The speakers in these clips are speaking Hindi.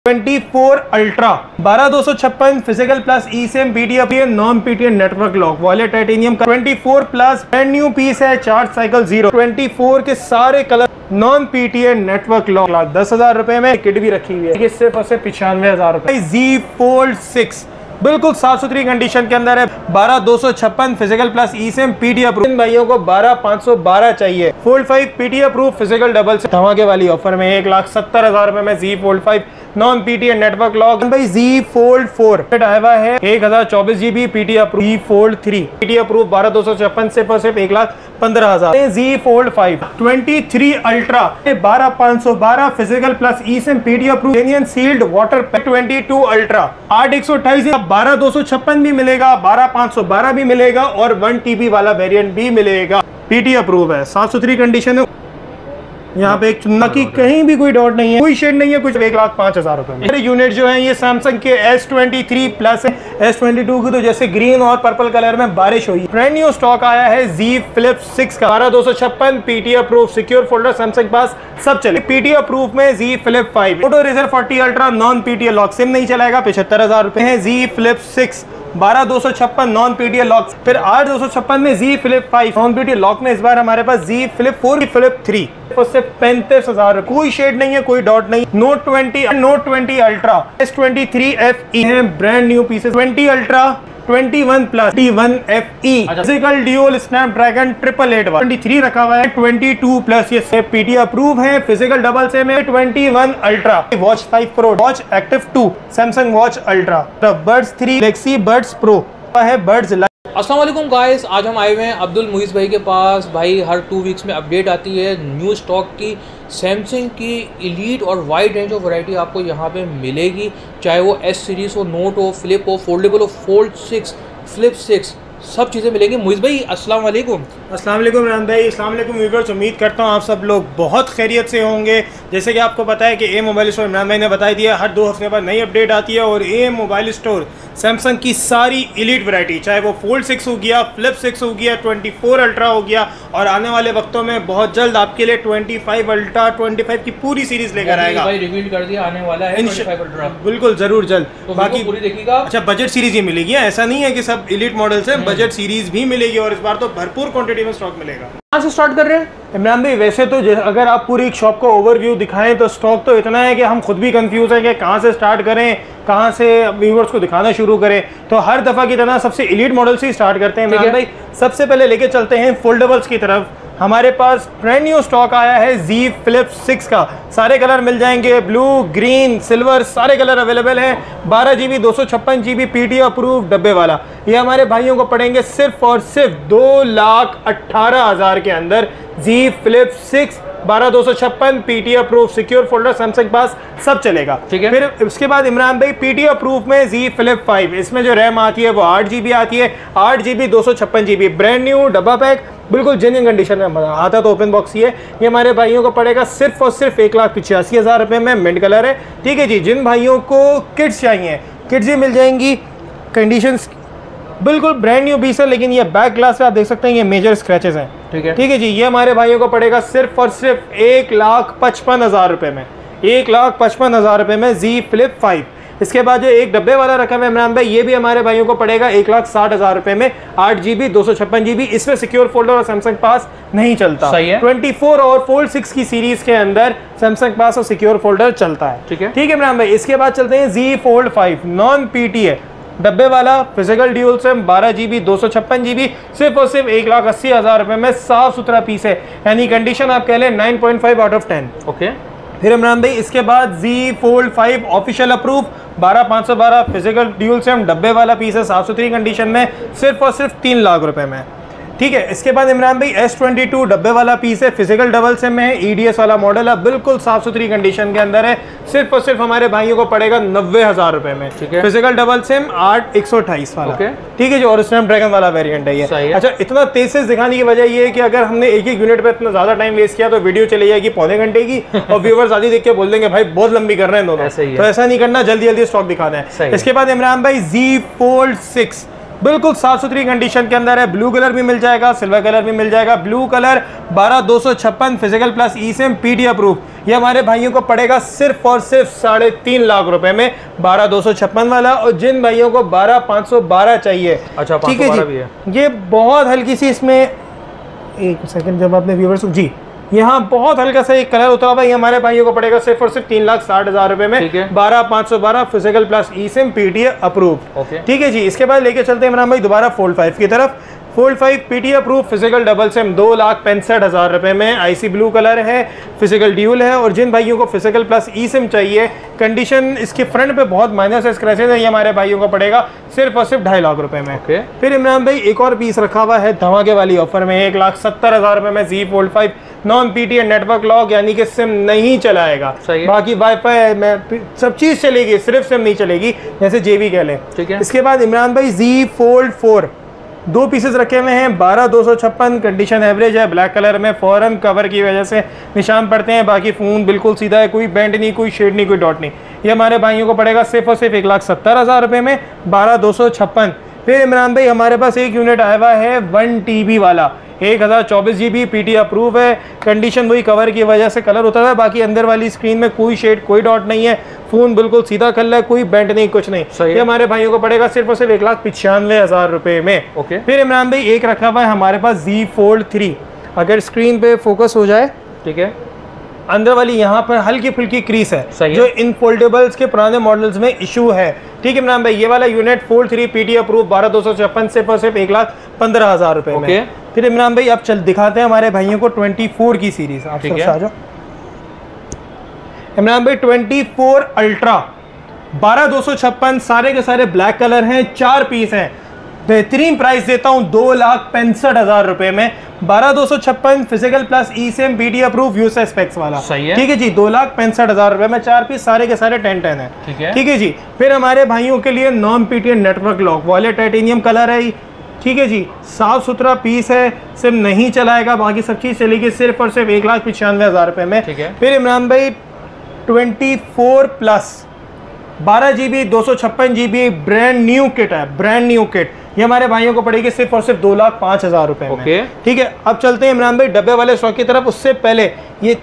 24 Ultra 12256 physical plus e sim PTN non PTN network lock violet titanium का 24 प्लस ब्रांड न्यू पीस है, चार्ज साइकिल 0, 24 के सारे colour non PTN network lock 10,000 रुपए में। किट भी रखी हुई है, ये सिर्फ और सिर्फ 95,000 रुपए। जी फोल्ड 6 बिल्कुल साफ सुथरी कंडीशन के अंदर है, 12256 physical plus e sim PT approve. भाइयों को 12512 चाहिए। Fold 5 PT approve physical double से धमाके वाली ऑफर में 1,70,000 रुपए में Z Fold 5 non PTN network lock. भाई जी फोल्ड 4 आया हुआ है 1024 GB PT approve. Z Fold 3 PT approve 12256 से सिर्फ 1,15,000। Z Fold 5 23 Ultra 12512 physical plus e sim PT approve genuine sealed water pack. 22 ultra 8128 12256 भी मिलेगा, 12512 भी मिलेगा और 1 TB वाला वेरिएंट भी मिलेगा। पीटी अप्रूव है, साफ सुथरी कंडीशन है, यहाँ पे एक चुन्ना की कहीं भी कोई डॉट नहीं है, कोई शेड नहीं है, कुछ 1,05,000 रुपए में। मेरे यूनिट जो है ये सैमसंग के S23 प्लस है। S22 की तो जैसे ग्रीन और पर्पल कलर में बारिश हुई। ब्रांड न्यू स्टॉक आया है Z Flip 6 का 12256 PT approve secure folder Samsung Pass सब चले। पीटी अप्रूव में Z Flip 5 Moto Razr 40 Ultra non PTA lock SIM नहीं चलाएगा, 75,000 रुपए है। Z Flip 6 12256 non PTA lock. फिर 8256 में Z Flip 5 non PTA lock में इस बार हमारे पास Z Flip 4 Flip 3 उससे 35,000, कोई शेड नहीं है, कोई डॉट नहीं। नोट 20 अल्ट्रा S23 FE है brand new pieces. 20 ultra 21 plus 21 FE physical dual Snapdragon 888 23 रखा हुआ है। 22 प्लस ये पीटी अप्रूव है फिजिकल डबल से में। 21 ultra watch 5 pro watch active 2 Samsung watch ultra birds 3 Galaxy birds pro है बर्ड्स। अस्सलाम वालेकुम गाइस, आज हम आए हुए हैं अब्दुल मुईज़ भाई के पास। भाई हर 2 वीक्स में अपडेट आती है न्यू स्टॉक की। सैमसंग की एलीट और वाइड रेंज ऑफ वैरायटी आपको यहाँ पे मिलेगी, चाहे वो S सीरीज़ हो, नोट हो, फ्लिप हो, फोल्डेबल हो, फोल्ड 6, फ्लिप 6 सब चीज़ें मिलेंगी। मुईज़ भाई अस्सलाम वालेकुम। अस्सलाम वालेकुम इमरान भाई, अस्सलाम वालेकुम व्यूअर्स। उम्मीद करता हूँ आप सब लोग बहुत खैरियत से होंगे। जैसे कि आपको पता है कि ए मोबाइल स्टोर इमरान भाई ने बताई दिया हर 2 हफ्ते बाद नई अपडेट आती है और ए मोबाइल स्टोर सैमसंग की सारी एलीट वैरायटी, चाहे वो फोल्ड 6 हो गया, फ्लिप 6 हो गया, 24 अल्ट्रा हो गया और आने वाले वक्तों में बहुत जल्द आपके लिए 25 अल्ट्रा 25 की पूरी सीरीज लेकर आएगा। भाई रिवील कर दिया आने वाला है 25 अल्ट्रा, बिल्कुल जरूर जल्द। तो बाकी पूरी देखिएगा। अच्छा, बजट सीरीज ही मिलेगी, ऐसा नहीं है कि सब एलीट मॉडल्स हैं, बजट सीरीज भी मिलेगी और इस बार तो भरपूर क्वांटिटी में स्टॉक मिलेगा। कहाँ से स्टार्ट कर रहे हैं इमरान भाई? वैसे तो अगर आप पूरी शॉप को ओवरव्यू दिखाएं तो स्टॉक तो इतना है कि हम खुद भी कंफ्यूज हैं कि कहाँ से स्टार्ट करें, कहाँ से व्यूअर्स को दिखाना शुरू करें। तो हर दफ़ा की तरह सबसे एलीट मॉडल से स्टार्ट करते हैं इमरान भाई। सबसे पहले लेके चलते हैं फोल्डेबल्स की तरफ। हमारे पास ब्रांड न्यू स्टॉक आया है Z Flip 6 का। सारे कलर मिल जाएंगे, ब्लू, ग्रीन, सिल्वर, सारे कलर अवेलेबल हैं। 12 GB 256 GB पीटी अप्रूव डब्बे वाला। ये हमारे भाइयों को पड़ेंगे सिर्फ और सिर्फ 2,18,000 के अंदर। Z Flip 6 12256 PT approve secure folder Samsung Pass सब चलेगा, ठीक है। फिर उसके बाद इमरान भाई पीटी अप्रूव में Z Flip 5, इसमें जो रैम आती है वो 8 GB आती है, 8 GB 256 GB ब्रांड न्यू डब्बा पैक, बिल्कुल जेन्युइन कंडीशन में आता तो ओपन बॉक्स ही है। ये हमारे भाइयों को पड़ेगा सिर्फ और सिर्फ 1,85,000 रुपये में। मिंट कलर है, ठीक है जी। जिन भाइयों को किट्स चाहिए, किट्स भी मिल जाएंगी। कंडीशंस बिल्कुल ब्रांड न्यू पीस है, लेकिन ये बैक ग्लास पे आप देख सकते हैं ये मेजर स्क्रैचेस हैं, ठीक है जी। ये हमारे भाइयों को पड़ेगा सिर्फ और सिर्फ 1,55,000 रुपये में। 1,55,000 रुपये में Z Flip 5। इसके बाद जो एक डब्बे वाला रखा है इमरान भाई, ये भी हमारे भाइयों को पड़ेगा 1,60,000 रुपये में। 8 GB 256 GB, इसमें सिक्योर फोल्डर और सैमसंग पास नहीं चलता। सही है। 24 और फोल्ड 6 की सीरीज के अंदर सैमसंग पास और सिक्योर फोल्डर चलता है, ठीक है इमरान भाई। इसके बाद चलते हैं Z Fold 5 नॉन पीटीए डब्बे वाला physical dual SIM 12 GB 256 GB, सिर्फ और सिर्फ 1,80,000 रुपये में। साफ सुथरा पीस है, यानी कंडीशन आप कह लें 9.5 आउट ऑफ 10, ओके। फिर इमरान भाई इसके बाद Z Fold 5 official approve 12,512 physical dual SIM डब्बे वाला पीस है, साफ सुथरी कंडीशन में, सिर्फ और सिर्फ 3 लाख रुपए में, ठीक है। इसके बाद इमरान भाई S22 डब्बे वाला पीस है, फिजिकल डबल सिम है, EDS वाला मॉडल है, बिल्कुल साफ सुथरी कंडीशन के अंदर है। सिर्फ और सिर्फ हमारे भाइयों को पड़ेगा 90,000 रुपए में, ठीक है। फिजिकल डबल सिम 8,128 वाला, ठीक है जी। और स्नैपड्रैगन वाला वेरिएंट है ये। अच्छा, इतना तेज से दिखाने की वजह ये है कि अगर हमने एक यूनिट पे इतना ज्यादा टाइम वेस्ट किया तो वीडियो चली जाएगी पौने घंटे की और व्यूअर्स आधी देख के बोल देंगे भाई बहुत लंबी कर रहे हैं दोनों। तो ऐसा नहीं करना, जल्दी जल्दी स्टॉक दिखाना है। इसके बाद इमरान भाई Z Fold 6 बिल्कुल साफ सुथरी कंडीशन के अंदर है। ब्लू कलर भी मिल जाएगा, सिल्वर कलर भी मिल जाएगा। Blue colour 12256 physical plus ESM PD approve, ये हमारे भाइयों को पड़ेगा सिर्फ और सिर्फ 3.5 लाख रुपए में 12256 वाला। और जिन भाइयों को 12512 चाहिए, अच्छा ठीक है जी, ये बहुत हल्की सी, इसमें एक सेकंड जब आपने व्यूअर्स जी, यहाँ बहुत हल्का सा एक कलर उतरा हुआ है, हमारे भाइयों को पड़ेगा सिर्फ और सिर्फ 3,60,000 रुपए में 12512 फिजिकल प्लस ई-सेम पीटीए अप्रूव। ठीक है जी। इसके बाद लेके चलते हैं इमरान भाई दोबारा फोल्ड 5 की तरफ। Fold 5 PTA approve physical double SIM 2,65,000 रुपए में, आईसी ब्लू कलर है, फिजिकल ड्यूल है। और जिन भाइयों को फिजिकल प्लस ई सिम चाहिए, कंडीशन इसके फ्रंट पे बहुत माइनर से स्क्रैचेस है, ये हमारे भाइयों को पड़ेगा सिर्फ और सिर्फ 2.5 लाख रुपए में। फिर इमरान भाई एक और पीस रखा हुआ है धमाके वाली ऑफर में 1,70,000 रुपए में Z Fold 5 non PTA network lock, यानी कि सिम नहीं चलाएगा, बाकी वाईफाई में सब चीज चलेगी, सिर्फ सिम नहीं चलेगी, जैसे जेबी कह लें। ठीक है। इसके बाद इमरान भाई Z Fold 4 दो पीसेस रखे हुए हैं 12,256, कंडीशन एवरेज है, ब्लैक कलर में, फॉरन कवर की वजह से निशान पड़ते हैं, बाकी फ़ोन बिल्कुल सीधा है, कोई बेंड नहीं, कोई शेड नहीं, कोई डॉट नहीं। ये हमारे भाइयों को पड़ेगा सिर्फ और सिर्फ 1,70,000 रुपये में 12,256। फिर इमरान भाई हमारे पास एक यूनिट आया हुआ है 1 TB वाला, 1024 GB पीटी अप्रूव है, कंडीशन वही कवर की वजह से कलर उतरा है, बाकी अंदर वाली स्क्रीन में कोई शेड कोई डॉट नहीं है, फोन बिल्कुल सीधा खल्ला है, कोई बेंट नहीं, कुछ नहीं। ये हमारे भाइयों को पड़ेगा सिर्फ और सिर्फ 1,95,000 रुपए में। फिर इमरान भाई एक रखा हुआ है हमारे पास Z Fold 3, अगर स्क्रीन पे फोकस हो जाए, ठीक है, अंदर वाली यहाँ पर हल्की फुल्की क्रीज है जो इन फोल्डेबल्स के पुराने मॉडल्स में इशू है। ठीक है इमरान भाई, ये वाला यूनिट Fold 3 पीटी अप्रूव 12,256 सिर्फ और सिर्फ 1,15,000 रुपए में। फिर इमरान भाई अब चल दिखाते हैं हमारे भाइयों को 24 की सीरीज। आप आ जाओ इमरान भाई, 24 अल्ट्रा 12,256, सारे के सारे ब्लैक कलर हैं, 4 पीस हैं, बेहतरीन प्राइस देता हूं 2,65,000 रुपए में 12,256 physical plus ESM PT approve USA specs वाला। ठीक है जी, 2,65,000 रुपए में 4 पीस, सारे के सारे 10-10 है। ठीक है जी। फिर हमारे भाइयों के लिए नॉन पीटीए नेटवर्क लॉक वाले टाइटेनियम कलर है, ठीक है जी, साफ सुथरा पीस है, सिर्फ नहीं चलाएगा, बाकी सब चीज चलेगी सिर्फ और सिर्फ 1,95,000 रुपए में। फिर इमरान भाई 24 plus 12 GB 256 GB brand new kit है, ब्रांड न्यू किट, ये हमारे भाइयों को पड़ेगी सिर्फ और सिर्फ 2,05,000 रुपए में। ठीक है। अब चलते हैं इमरान भाई डब्बे वाले स्टॉक की तरफ, उससे पहले ये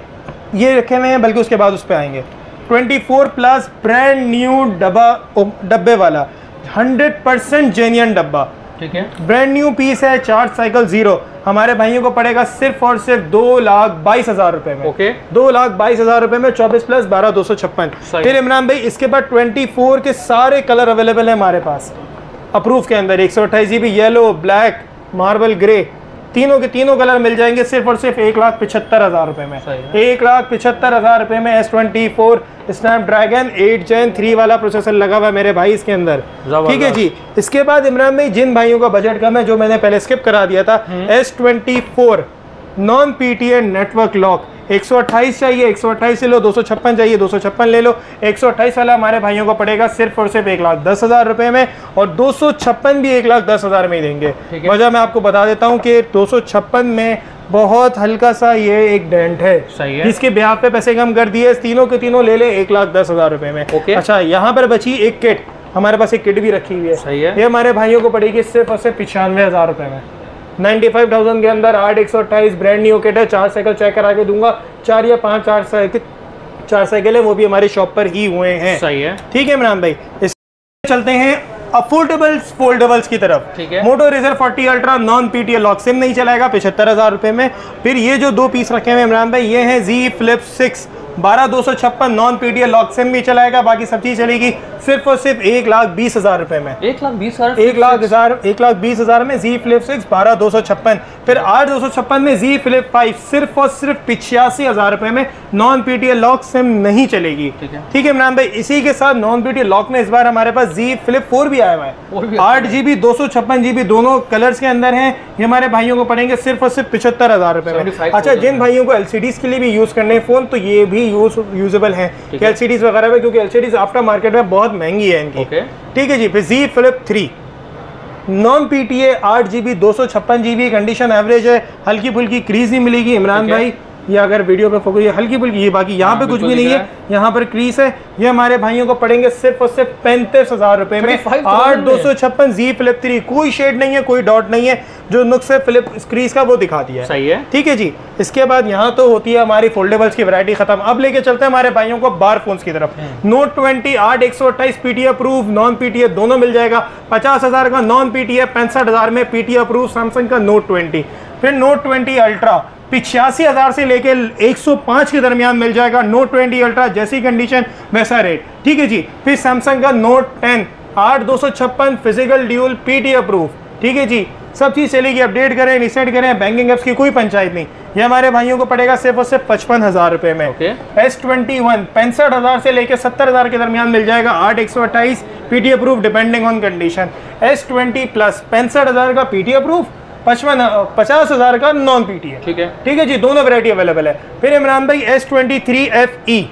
रखे हुए हैं, बल्कि उसके बाद उस पर आएंगे। 24 प्लस ब्रांड न्यू डब्बे वाला 100% जेन्युइन डब्बा, ठीक है, ब्रांड न्यू पीस है, चार्ज साइकिल 0, हमारे भाइयों को पड़ेगा सिर्फ और सिर्फ 2,22,000 रुपए में। 2,22,000 रुपए में 24 प्लस 12,256। फिर इमरान भाई इसके बाद 24 के सारे कलर अवेलेबल है हमारे पास अप्रूव के अंदर, 128 GB yellow, black, marble grey, तीनों के तीनों कलर मिल जाएंगे सिर्फ और सिर्फ 1,75,000 रुपए में। 1,75,000 रुपए में S24 स्नैपड्रैगन 8 Gen 3 वाला प्रोसेसर लगा हुआ है मेरे भाई इसके अंदर। ठीक है जी। इसके बाद इमरान भाई जिन भाइयों का बजट कम है, जो मैंने पहले स्किप करा दिया था, S24 non PTA network lock 128 चाहिए 128 ले लो, 256 चाहिए 256 ले लो। 128 वाला हमारे भाइयों को पड़ेगा सिर्फ और सिर्फ 1,10,000 रुपए में, और 256 भी 1,10,000 में ही देंगे। वजह मैं आपको बता देता हूँ कि 256 में बहुत हल्का सा ये एक डेंट है, सही है, इसके ब्याह पे पैसे कम कर दिए, तीनों के तीनों ले ले 1,10,000 रुपए में। अच्छा, यहाँ पर बची एक किट, हमारे पास एक किट भी रखी हुई है, सही है, ये हमारे भाइयों को पड़ेगी सिर्फ और सिर्फ 95,000 रुपए में। 95,000 के अंदर 8/128 ब्रांड न्यू किट है, 4 साइकिल चेक करा के दूंगा, 4 या 5 4 साइकिल है, वो भी हमारी शॉप पर ही हुए हैं। सही है। ठीक है इमरान भाई, इस चलते हैं अफोर्डेबल्स फोल्डेबल्स की तरफ। ठीक है। Moto Razr 40 Ultra non PTA lock, SIM नहीं चलाएगा, 75,000 रुपए में। फिर ये जो दो पीस रखे हुए इमरान भाई, ये हैं Z Flip 6 12,256 non PTA lock, SIM भी चलाएगा, बाकी सब चीज चलेगी सिर्फ और सिर्फ 1,20,000 रुपए में। 1,20,000 में Z Flip 6 12,256। फिर 8,256 में Z Flip 5 सिर्फ और सिर्फ 85,000 रुपए में, नॉन पीटीए लॉक, सिम नहीं चलेगी। ठीक है इमरान भाई, इसी के साथ नॉन पीटीए लॉक में इस बार हमारे पास Z Flip 4 भी आया हुआ है, 8 GB 256 GB दोनों कलर्स के अंदर हैं। ये हमारे भाइयों को पड़ेंगे सिर्फ और सिर्फ 75,000 रुपए में। अच्छा, जिन भाइयों को LCDs के लिए भी यूज करने हैं फोन, तो ये भी यूजेबल हैं LCDs वगैरह में, क्योंकि LCDs आफ्टर मार्केट में बहुत महंगी है इनकी। ठीक है जी। फिर Z Flip 3 non PTA 8 GB 256 GB, condition average है, हल्की फुल्की क्रीज ही मिलेगी इमरान भाई, ये अगर वीडियो पे फोकस, ये हल्की फुल्की, ये बाकी यहाँ पे कुछ भी नहीं है, यहाँ पर क्रीज है। ये हमारे भाइयों को पड़ेंगे सिर्फ और सिर्फ 35,000 रुपए में। 8256 Z Flip 3, कोई शेड नहीं है, कोई डॉट नहीं है, जो नुक्स है फ्लिप क्रीज का वो दिखा दिया है। सही है, ठीक है जी। इसके बाद यहाँ तो होती है हमारी फोल्डेबल्स की वैरायटी खत्म। अब लेके चलते हैं हमारे भाइयों को बार फोन्स की तरफ। Note 20 8 128 PTA approve, non PTA दोनों मिल जाएगा। 50,000 का नॉन PTA, 65,000 में PTA अप्रूव सैमसंग का नोट 20। फिर नोट 20 अल्ट्रा 85,000 से लेके 105 के दरमियान मिल जाएगा। नोट 20 अल्ट्रा जैसी कंडीशन वैसा रेट। ठीक है जी। फिर सैमसंग का note 10 8256 physical dual PTA approve. ठीक है जी, सब चीज़ चलेगी। अपडेट करें, रिसेट करें, बैंकिंग एप्स की कोई पंचायत नहीं। ये हमारे भाइयों को पड़ेगा सिर्फ और सिर्फ 55,000 रुपए में। S21 65,000 से लेकर 70,000 के दरमियान मिल जाएगा। 8 128 PTA approve depending on condition. S20 plus 65,000 का PTA अप्रूव, 50,000 का नॉन PTA। ठीक है, ठीक है जी, दोनों वैरायटी अवेलेबल है। फिर इमरान भाई S23 FE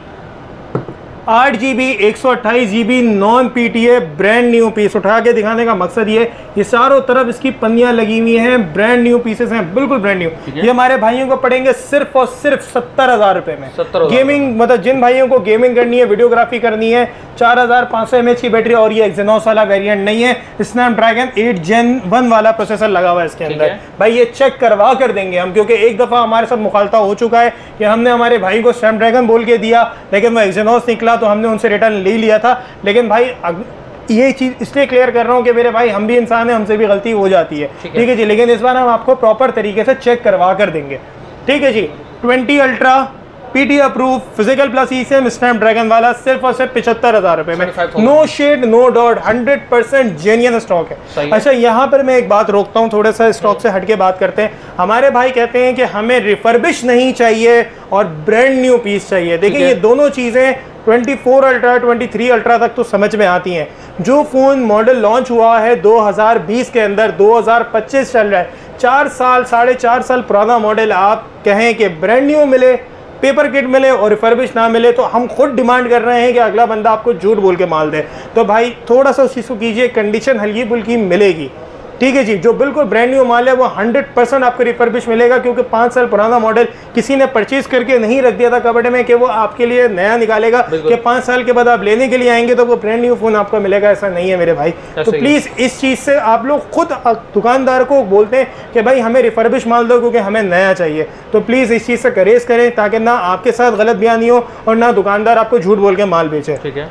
8 GB 128 GB non PTA brand new piece. उठा के दिखाने का मकसद ये चारों तरफ इसकी पन्नियां लगी हुई हैं, ब्रांड न्यू पीसेस हैं, बिल्कुल ब्रांड न्यू। ये हमारे भाइयों को पड़ेंगे सिर्फ और सिर्फ 70,000 रुपए में। 70,000 गेमिंग, मतलब जिन भाइयों को गेमिंग करनी है, वीडियोग्राफी करनी है, 4500 mAh की बैटरी, और ये एक्सिनोस वाला वेरिएंट नहीं है, स्नैपड्रैगन 8 Gen 1 वाला प्रोसेसर लगा हुआ है इसके अंदर। भाई ये चेक करवा कर देंगे हम, क्योंकि एक दफा हमारे साथ मुखालता हो चुका है कि हमने हमारे भाई को स्नैपड्रैगन बोल के दिया, लेकिन वो एक्सिनोस निकला, तो हमने उनसे रिटर्न ले लिया था। लेकिन भाई ये चीज़ इसलिए क्लियर कर रहा हूँ कि मेरे भाई हम भी इंसान हैं, हमसे भी गलती हो जाती है। ठीक है जी, लेकिन इस बार हम आपको प्रॉपर तरीके से चेक करवा कर देंगे। ठीक है जी। 20 ultra PTA approve physical plus eSIM Snapdragon वाला सिर्फ और सिर्फ 75,000 रुपए में। No shade no dot, 100% genuine stock है। अच्छा, यहाँ पर मैं एक बात रोकता हूँ, थोड़ा सा स्टॉक से हटके बात करते हैं। हमारे भाई कहते हैं कि हमें रिफर्बिश नहीं चाहिए और ब्रांड न्यू पीस चाहिए। देखिए ये दोनों चीज़ें 24 अल्ट्रा 23 अल्ट्रा तक तो समझ में आती हैं। जो फ़ोन मॉडल लॉन्च हुआ है 2020 के अंदर, 2025 चल रहा है, 4 साल 4.5 साल पुराना मॉडल आप कहें कि ब्रांड न्यू मिले, पेपर किट मिले और रिफर्बिश ना मिले, तो हम खुद डिमांड कर रहे हैं कि अगला बंदा आपको झूठ बोल के माल दे। तो भाई थोड़ा सा उस चीज़ को कीजिए, कंडीशन हल्की फुल्की मिलेगी। ठीक है जी। जो बिल्कुल ब्रांड न्यू माल है वो 100% आपको रिफर्बिश मिलेगा, क्योंकि 5 साल पुराना मॉडल किसी ने परचेज करके नहीं रख दिया था कबड़ में कि वो आपके लिए नया निकालेगा कि 5 साल के बाद आप लेने के लिए आएंगे तो वो ब्रांड न्यू फोन आपको मिलेगा। ऐसा नहीं है मेरे भाई। तो प्लीज़ इस चीज़ से आप लोग खुद दुकानदार को बोलते हैं कि भाई हमें रिफर्बिश माल दो क्योंकि हमें नया चाहिए। तो प्लीज़ इस चीज़ से करेज करें ताकि ना आपके साथ गलत बयानी हो और ना दुकानदार आपको झूठ बोल के माल बेचे। ठीक है,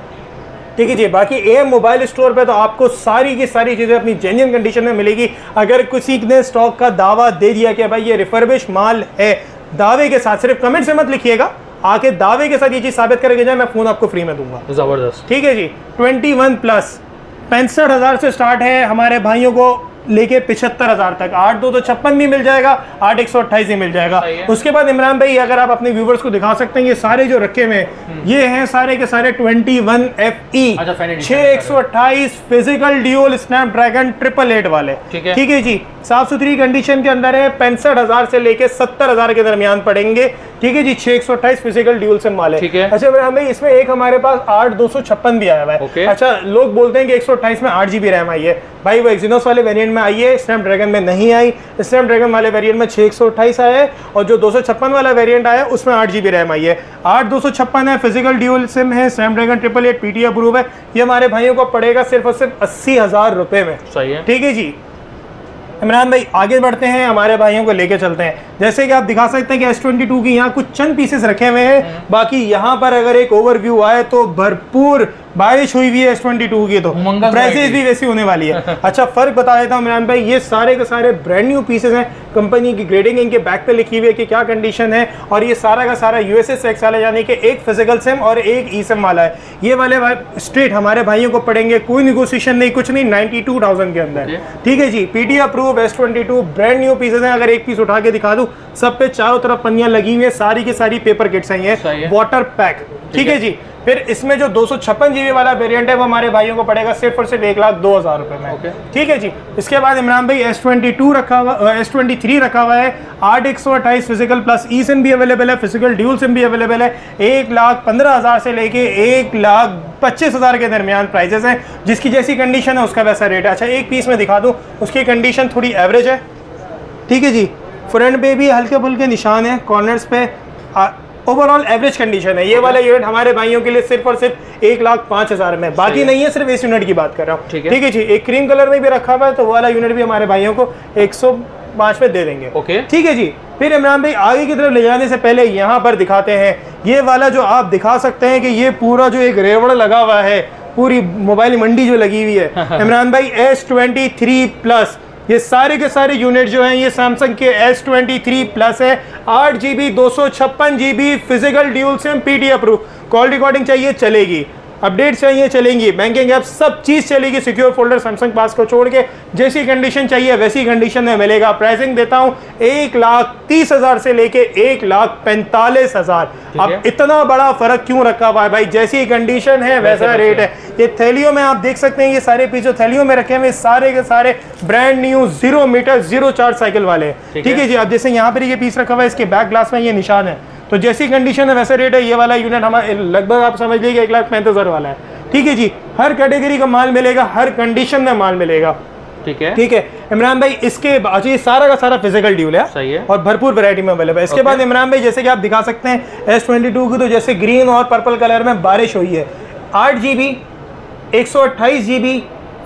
ठीक है जी। बाकी AM मोबाइल स्टोर पे तो आपको सारी की सारी चीज़ें अपनी जेन्युइन कंडीशन में मिलेगी। अगर किसी ने स्टॉक का दावा दे दिया कि भाई ये रिफर्बिश माल है, दावे के साथ, सिर्फ कमेंट से मत लिखिएगा, आके दावे के साथ ये चीज़ साबित करके जाए, मैं फ़ोन आपको फ्री में दूंगा। ज़बरदस्त। ठीक है जी। 21 प्लस 65,000 से स्टार्ट है हमारे भाइयों को लेके 75,000 तक। 8 256 भी मिल जाएगा, 8 128 भी मिल जाएगा। उसके बाद इमरान भाई अगर आप अपने व्यूवर्स को दिखा सकते हैं, ये सारे जो रखे हुए हैं ये हैं सारे के सारे 21 FE 6 128 फिजिकल ड्यूल स्नैपड्रैगन 888 वाले। ठीक है जी। साफ सुथरी कंडीशन के अंदर है। 65,000 से लेके 70,000 के दरमियान पड़ेंगे। ठीक है जी। 6 128 फिजिकल ड्यूल सिम वाले। अच्छा इमरान भाई इसमें एक हमारे पास 8 256 भी आया हुआ है। अच्छा, लोग बोलते हैं कि 128 में 8 GB रैम आई है। भाई वो एक्सिनोस वाले वेरिएंट में आई है, स्नैपड्रैगन में नहीं आई। स्नैपड्रैगन वाले वेरिएंट में 6 128 आया है और जो 256 वाला वेरिएंट आया है उसमें 8 GB रैम आई है। 8 256 है, फिजिकल ड्यूल सिम है, स्नैपड्रैगन 888 PTA अप्रूव है। ये हमारे भाइयों को पड़ेगा सिर्फ और सिर्फ 80,000 रुपए में। सही है। ठीक है जी। इमरान भाई आगे बढ़ते हैं, हमारे भाइयों को लेके चलते हैं। जैसे कि आप दिखा सकते हैं कि S22 की यहाँ कुछ चंद पीसेस रखे हुए हैं। बाकी यहाँ पर अगर एक ओवरव्यू आए तो भरपूर बारिश हुई हुई है S22 की, तो प्राइसेस भी वैसी होने वाली है। अच्छा, फर्क बता देता हूँ इमरान भाई, ये सारे के सारे ब्रांड न्यू पीसेस हैं। कंपनी की ग्रेडिंग इनके बैक पे लिखी हुई है कि क्या कंडीशन है, और ये सारा का सारा USA सेक्स वाला, यानी कि एक फिजिकल सिम और एक eSIM वाला है। ये वाले स्ट्रेट हमारे भाइयों को पड़ेंगे, कोई निगोशिएशन नहीं, कुछ नहीं, 92,000 के अंदर। ठीक है जी। PTA approve S22 brand new pieces हैं। अगर एक पीस उठा के दिखा दूँ, सब पे चारों तरफ पन्नियां लगी हुई है, सारी की सारी पेपर किट्स हैं, वाटर पैक। ठीक है जी। फिर इसमें जो 256 GB वाला वेरिएंट है वो हमारे भाइयों को पड़ेगा सिर्फ और सिर्फ 1,02,000 रुपए में। ठीक है जी। इसके बाद इमरान भाई S22 रखा हुआ, S23 रखा हुआ है। 8 128 फिजिकल प्लस eSIM भी अवेलेबल है, फिजिकल ड्यूल सिम भी अवेलेबल है। 1,15,000 से लेके 1,25,000 के दरमियान प्राइजेस हैं। जिसकी जैसी कंडीशन है उसका वैसा रेट है। अच्छा, एक पीस में दिखा दूँ, उसकी कंडीशन थोड़ी एवरेज है। ठीक है जी। फ्रंट पे भी हल्के फुल्के निशान है कॉर्नर्स पे, ओवरऑल एवरेज कंडीशन है। ये वाला यूनिट हमारे भाइयों के लिए सिर्फ और सिर्फ 1,05,000 में, बाकी नहीं है, सिर्फ इस यूनिट की बात कर रहा हूँ। ठीक है जी। एक क्रीम कलर में भी रखा हुआ है, तो वो वाला यूनिट भी हमारे भाइयों को 105 में दे देंगे। ठीक है जी। फिर इमरान भाई आगे की तरफ ले जाने से पहले यहाँ पर दिखाते हैं ये वाला, जो आप दिखा सकते हैं कि ये पूरा जो एक रेवड़ लगा हुआ है, पूरी मोबाइल मंडी जो लगी हुई है इमरान भाई, S23 प्लस, ये सारे के सारे यूनिट जो हैं ये सैमसंग के S23 प्लस है। 8 GB 256 GB physical dual SIM PT approve, call recording चाहिए चलेगी, अपडेट चाहिए चलेंगी, बैंकिंग ऐप सब चीज़ चलेगी, सिक्योर फोल्डर सैमसंग पास को छोड़ के जैसी कंडीशन चाहिए वैसी कंडीशन में मिलेगा। प्राइसिंग देता हूँ 1,30,000 से लेके 1,45,000। अब इतना बड़ा फर्क क्यों रखा हुआ है भाई? जैसी कंडीशन है वैसा रेट है। ये थैलियों में आप देख सकते हैं, ये सारे पीस जो थैलियों में रखे हुए सारे के सारे brand new 0 metre 0 charge cycle वाले हैं। ठीक है जी। अब जैसे यहाँ पर ये पीस रखा हुआ है, इसके बैक ग्लास में ये निशान है, तो जैसी कंडीशन है वैसे रेट है। ये वाला यूनिट हमारा लगभग आप समझ लीजिए 1,35,000 वाला है। ठीक है जी। हर कैटेगरी का माल मिलेगा, हर कंडीशन में माल मिलेगा। ठीक है इमरान भाई। इसके बाद ये सारा का सारा फिजिकल ड्यूल है, सही है, और भरपूर वैरायटी में अवेलेबल है। इसके बाद इमरान भाई जैसे कि आप दिखा सकते हैं S22 की, तो जैसे ग्रीन और पर्पल कलर में बारिश हुई है। 8 GB 128 GB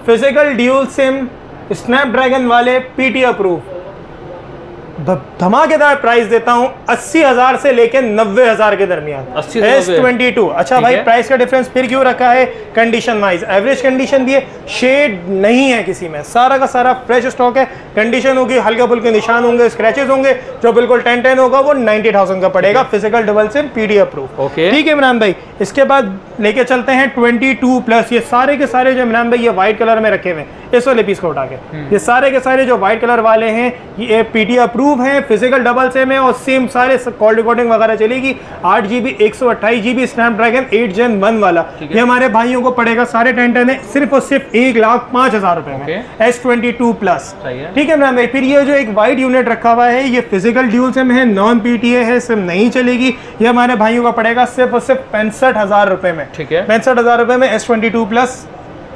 physical dual SIM Snapdragon वाले पीटी अप्रूव, धमाकेदार प्राइस देता हूं 80,000 से लेकर 90,000 के दरमियान। S22। अच्छा भाई, प्राइस का डिफरेंस फिर क्यों रखा है? कंडीशन वाइज एवरेज कंडीशन भी है, शेड नहीं है किसी में, सारा का सारा फ्रेश स्टॉक है। कंडीशन होगी, हल्के फुल्के निशान होंगे, स्क्रैचेस होंगे, जो बिल्कुल 10 होगा वो 90,000 का पड़ेगा, physical double SIM PD approve. ठीक है इमरान भाई। इसके बाद लेके चलते हैं 22 प्लस। ये सारे के सारे जो इमरान भाई ये व्हाइट कलर में रखे हुए हैं, इस वाले पीस को उठा के, ये सारे के सारे जो व्हाइट कलर वाले हैं ये पीटी अप्रूव है, फिजिकल डबल सिम है, और सेम सारे कॉल रिकॉर्डिंग वगैरह चलेगी। 8 GB 128 GB स्नैपड्रैगन 8 Gen 1 वाला, ये हमारे भाइयों को पड़ेगा सारे 10 है, सिर्फ और सिर्फ 1,05,000 रुपए में। S22 plus. ठीक है इमरान भाई। फिर ये जो एक वाइट यूनिट रखा हुआ है, ये फिजिकल ड्यूल सिम है, नॉन PTA है, सिम नहीं चलेगी, ये हमारे भाइयों का पड़ेगा सिर्फ और सिर्फ 65,000 रुपए में। 65,000 रुपए में S22 प्लस।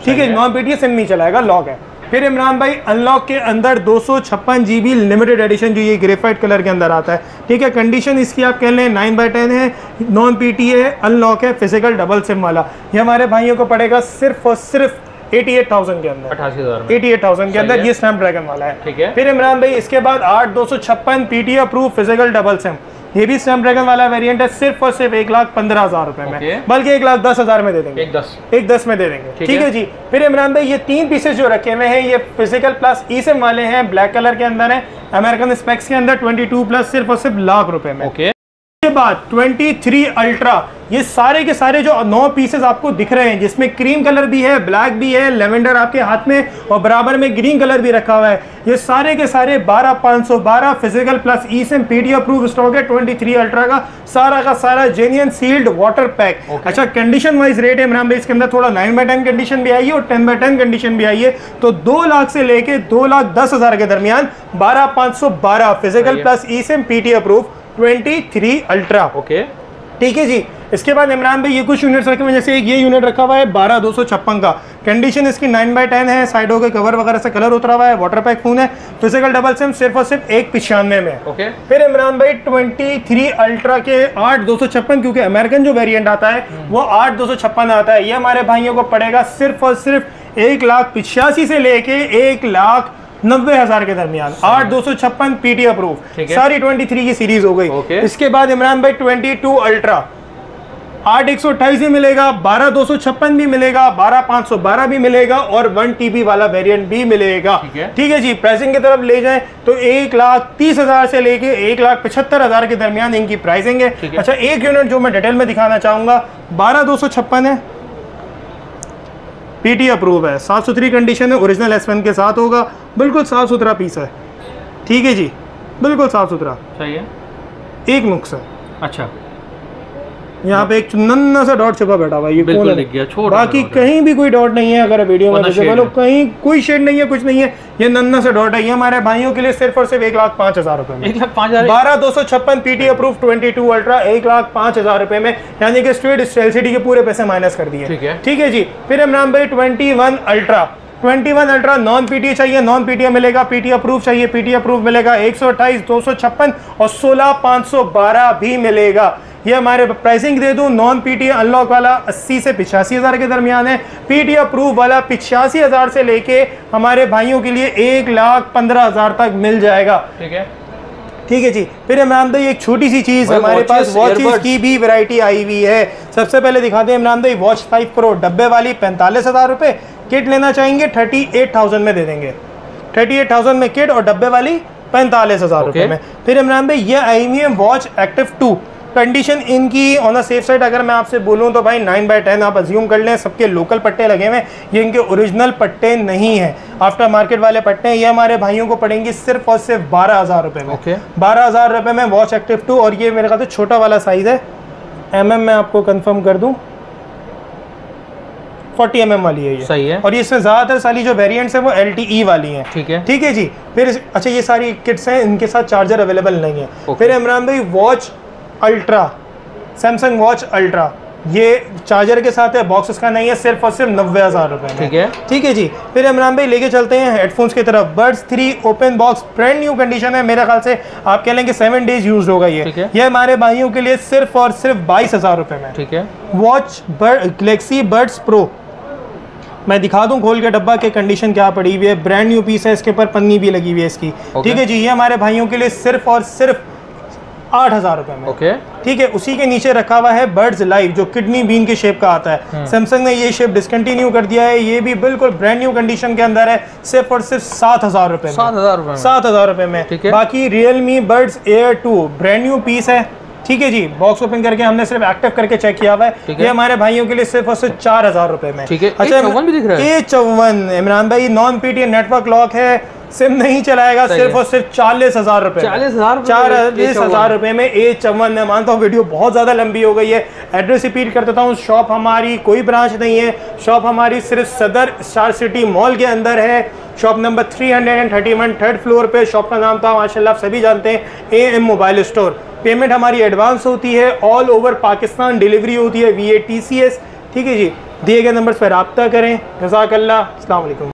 ठीक है, नॉन PTA सिम नहीं चलाएगा, लॉक है। फिर इमरान भाई अनलॉक के अंदर 256 GB लिमिटेड एडिशन, जो ये ग्रेफाइट कलर के अंदर आता है। ठीक है, कंडीशन इसकी आप कह लें 9/10 है, नॉन PTA है, अनलॉक है, फिजिकल डबल सिम वाला, ये हमारे भाइयों को पड़ेगा सिर्फ और सिर्फ 88,000 के अंदर, 88,000 के अंदर, ये स्नैपड्रैगन वाला है। ठीक है। फिर इमरान भाई इसके बाद 8/256 PTA approve physical double SIM, ये भी स्नैपड्रैगन वाला वेरिएंट है, सिर्फ और सिर्फ 1,15,000 रुपए में, बल्कि 1,10,000 में दे देंगे, 1,10 में दे देंगे। ठीक है जी। फिर इमरान भाई ये 3 पीसेस जो रखे हुए हैं, ये फिजिकल प्लस ई सिम वाले हैं, ब्लैक कलर के अंदर है, अमेरिकन स्पेक्स के अंदर, 22 प्लस सिर्फ और सिर्फ लाख रुपए में। के बाद 23 अल्ट्रा, ये सारे के सारे जो 9 पीसेस आपको दिख रहे हैं, जिसमें क्रीम कलर भी है, ब्लैक भी है, लेवेंडर आपके हाथ में, और बराबर में ग्रीन कलर भी रखा हुआ है। ये सारे के सारे 12,512 फिजिकल प्लस ई सिम पीडी अप्रूव स्टॉक है 23 अल्ट्रा का सारा जेन्युइन सील्ड वाटर पैक। अच्छा, कंडीशन वाइज रेट है इमरान भाई, इसके अंदर थोड़ा 9/10 कंडीशन भी आई है और 10/10 कंडीशन भी आई है, तो 2 लाख से लेके 2,10,000 के दरमियान 12,512 फिजिकल प्लस ई सिम पीटी अप्रूव 23 अल्ट्रा। ठीक है जी। इसके बाद इमरान भाई ये कुछ यूनिट्स रखे हुए, जैसे एक ये यूनिट रखा हुआ है 12,256 का, कंडीशन इसकी 9/10 है, साइडों के कवर वगैरह से कलर उतरा हुआ है, वाटर पैक फोन है, फिजिकल डबल सिम सिर्फ और सिर्फ 1,95 में। फिर इमरान भाई 23 अल्ट्रा के 8,256, क्योंकि अमेरिकन जो वेरिएंट आता है वो 8,256 आता है, ये हमारे भाइयों को पड़ेगा सिर्फ और सिर्फ 1,85,000 से लेके 1,90,000 के दरमियान। 8,256 पीटी अप्रूव, सारी 23 की सीरीज हो गई। इसके बाद इमरान भाई 22 अल्ट्रा 8,128 भी मिलेगा, 12,256 भी मिलेगा, 12,512 भी मिलेगा, और 1 TB वाला वेरिएंट भी मिलेगा। ठीक है जी। प्राइसिंग की तरफ ले जाएं तो 1,30,000 से लेके 1,75,000 के दरमियान इनकी प्राइसिंग है। अच्छा, एक यूनिट जो मैं डिटेल में दिखाना चाहूंगा, 12,256 है, पीटी अप्रूव है, साफ सुथरी कंडीशन है, ओरिजिनल S1 के साथ होगा, बिल्कुल साफ सुथरा पीस है। ठीक है जी, बिल्कुल साफ सुथरा, सही है। एक नुक्स है, अच्छा, यहाँ पे एक नन्ना सा डॉट छुपा बैठा हुआ है, ये बिल्कुल दिख गया, बाकी कहीं भी कोई डॉट नहीं है। अगर वीडियो में देखो बोलो कहीं कोई शेड नहीं है, कुछ नहीं है, ये नन्ना सा डॉट है। ये हमारे भाइयों के लिए सिर्फ और सिर्फ 1,05,000 रुपए में, 12,256 पीटी अप्रूव 22 अल्ट्रा 1,05,000 रुपए में, यानी कि स्ट्रेट एलसीडी के पूरे पैसे माइनस कर दिए। ठीक है जी। फिर इमरान भाई 21 अल्ट्रा 21 अल्ट्रा नॉन पीटीए चाहिए, नॉन पीटीए मिलेगा। पीटीए अप्रूव चाहिए, पीटीए अप्रूव मिलेगा। 128, 256 और 16512 भी मिलेगा। ये हमारे प्राइसिंग दे दूं, नॉन पीटीए अनलॉक वाला 80 से 85,000 के दरमियान है। पीटीए अप्रूव वाला 85,000 से लेके हमारे भाइयों के लिए 1,15,000 तक मिल जाएगा। ठीक है, ठीक है जी। फिर इमरान भाई एक छोटी सी चीज़, हमारे पास वॉचेस की भी वैरायटी आई हुई है। सबसे पहले दिखाते हैं इमरान भाई, वॉच 5 प्रो डब्बे वाली 45,000 रुपये। किट लेना चाहेंगे 38,000 में दे देंगे। 38,000 में किट और डब्बे वाली 45,000 रुपये में। फिर इमरान भाई ये आई हुई है वॉच एक्टिव 2। कंडीशन इनकी ऑन द सेफ साइड अगर मैं आपसे बोलूं तो भाई 9/10 आप अज्यूम कर लें। सबके लोकल पट्टे लगे हुए हैं, ये इनके ओरिजिनल पट्टे नहीं हैं, आफ्टर मार्केट वाले पट्टे हैं। ये हमारे भाइयों को पड़ेंगे सिर्फ और सिर्फ 12,000 रुपये में। 12,000 रुपये में वॉच एक्टिव 2। और ये मेरे ख्याल से छोटा वाला साइज़ है, में आपको कन्फर्म कर दूँ 40 mm वाली है ये। सही है। और ये इसमें ज़्यादातर सारी जो वेरिएंट्स हैं वो LTE वाली हैं। ठीक है, ठीक है जी। फिर अच्छा ये सारी किट्स हैं, इनके साथ चार्जर अवेलेबल नहीं है। फिर इमरान भाई watch ultra, Samsung watch ultra, ये चार्जर के साथ है, बॉक्स उसका नहीं है, सिर्फ और सिर्फ 90,000 रुपये में। ठीक है, ठीक है जी। फिर इमरान भाई लेके चलते हैं हेडफोन्स की तरफ। Buds 3 open box, brand new condition है, मेरे ख्याल से आप कह लें कि 7 डेज यूज होगा ये हमारे भाइयों के लिए सिर्फ और सिर्फ 22,000 रुपये में। ठीक है। वॉच गैलेक्सी बड्स प्रो, मैं दिखा दूं खोल के डब्बा के कंडीशन क्या पड़ी हुई है। ब्रांड न्यू पीस है, इसके ऊपर पन्नी भी लगी हुई है इसकी। ठीक है जी। ये हमारे भाइयों के लिए सिर्फ और सिर्फ 8,000 रुपये में। ठीक है। उसी के नीचे रखा हुआ है बर्ड्स लाइव, जो किडनी बीन के शेप का आता है। सैमसंग ने ये शेप डिसकंटिन्यू कर दिया है, ये भी बिल्कुल ब्रांड न्यू कंडीशन के अंदर है, सिर्फ और सिर्फ 7,000 रुपये में। 7,000 रुपये में। बाकी Realme Buds Air 2 brand new piece है। ठीक है जी। बॉक्स ओपन करके हमने सिर्फ एक्टिव करके चेक किया हुआ है। ये हमारे भाइयों के लिए सिर्फ और सिर्फ 4,000 रुपये में। ठीक है। अच्छा भी दिख रहा है A54 इमरान भाई, नॉन पीटीए नेटवर्क लॉक है, सिम नहीं चलाएगा, सिर्फ और सिर्फ 40,000 रुपये। 40,000 रुपये में A54। मैं मानता हूँ वीडियो बहुत ज़्यादा लंबी हो गई है, एड्रेस रिपीट कर देता हूँ। शॉप हमारी कोई ब्रांच नहीं है, शॉप हमारी सिर्फ सदर स्टार सिटी मॉल के अंदर है। शॉप नंबर 331 थर्ड फ्लोर पे। शॉप का नाम था माशाल्लाह आप सभी जानते हैं, AM मोबाइल स्टोर। पेमेंट हमारी एडवांस होती है, ऑल ओवर पाकिस्तान डिलीवरी होती है VA TCS। ठीक है जी। दिए गए नंबर्स पर रब्ता करें। जज़ाकल्लाह, अस्सलाम वालेकुम।